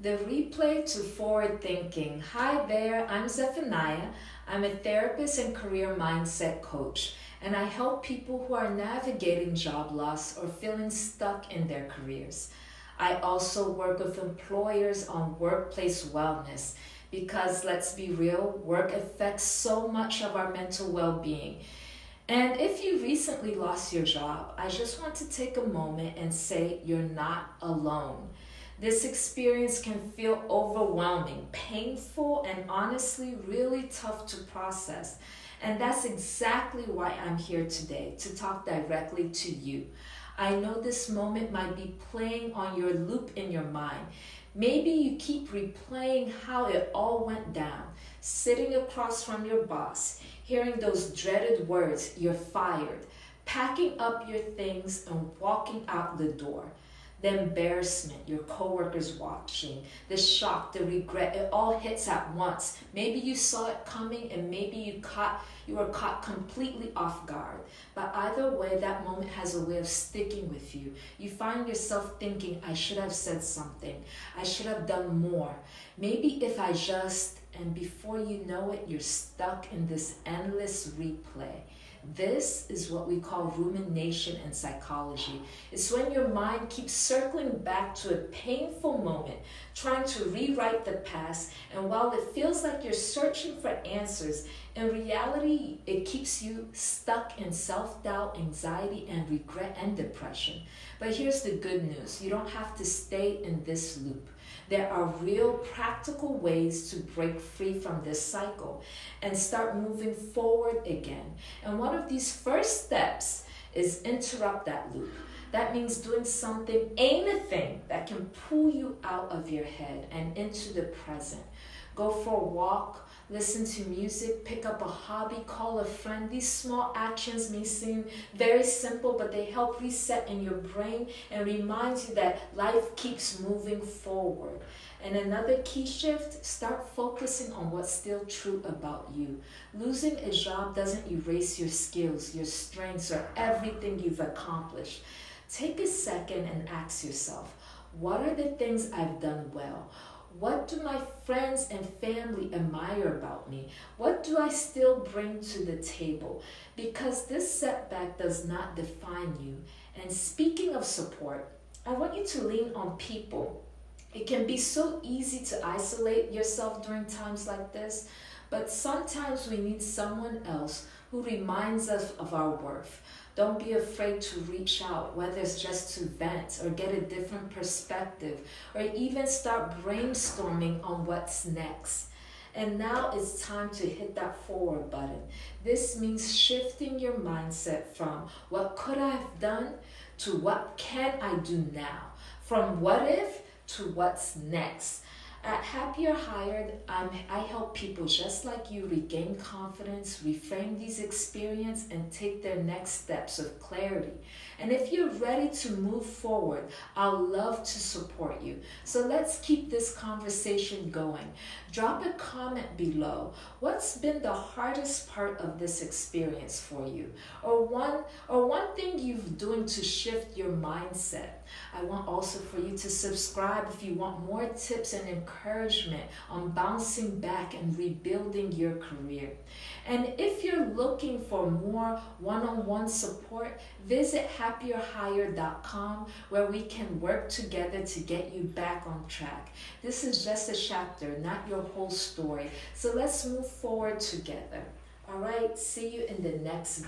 The replay to forward thinking. Hi there, I'm Zephaniah. I'm a therapist and career mindset coach, and I help people who are navigating job loss or feeling stuck in their careers. I also work with employers on workplace wellness because let's be real, work affects so much of our mental well being. And if you recently lost your job, I just want to take a moment and say you're not alone. This experience can feel overwhelming, painful, and honestly really tough to process. And that's exactly why I'm here today, to talk directly to you. I know this moment might be playing on your loop in your mind. Maybe you keep replaying how it all went down, sitting across from your boss, hearing those dreaded words, "you're fired," packing up your things and walking out the door. The embarrassment, your coworkers watching, the shock, the regret, it all hits at once. Maybe you saw it coming and maybe you were caught completely off guard. But either way, that moment has a way of sticking with you. You find yourself thinking, I should have said something. I should have done more. Maybe if I just, and before you know it, you're stuck in this endless replay. This is what we call rumination in psychology. It's when your mind keeps circling back to a painful moment, trying to rewrite the past, and while it feels like you're searching for answers, in reality, it keeps you stuck in self-doubt, anxiety, and regret and depression. But here's the good news. You don't have to stay in this loop. There are real practical ways to break free from this cycle and start moving forward again. And one of these first steps is interrupt that loop. That means doing something, anything that can pull you out of your head and into the present. Go for a walk, listen to music, pick up a hobby, call a friend. These small actions may seem very simple, but they help reset in your brain and remind you that life keeps moving forward. And another key shift, start focusing on what's still true about you. Losing a job doesn't erase your skills, your strengths, or everything you've accomplished. Take a second and ask yourself, what are the things I've done well? What do my friends and family admire about me? What do I still bring to the table? Because this setback does not define you. And speaking of support, I want you to lean on people. It can be so easy to isolate yourself during times like this, but sometimes we need someone else who reminds us of our worth. Don't be afraid to reach out, whether it's just to vent or get a different perspective, or even start brainstorming on what's next. And now it's time to hit that forward button. This means shifting your mindset from what could I have done to what can I do now, from what if to what's next. At Happier Hired, I help people just like you regain confidence, reframe these experiences, and take their next steps of clarity. And if you're ready to move forward, I'll love to support you. So let's keep this conversation going. Drop a comment below. What's been the hardest part of this experience for you? Or one thing you're doing to shift your mindset. I want also for you to subscribe if you want more tips and encouragement on bouncing back and rebuilding your career. And if you're looking for more one-on-one support, visit happierhire.com where we can work together to get you back on track. This is just a chapter, not your whole story. So let's move forward together. All right, see you in the next video.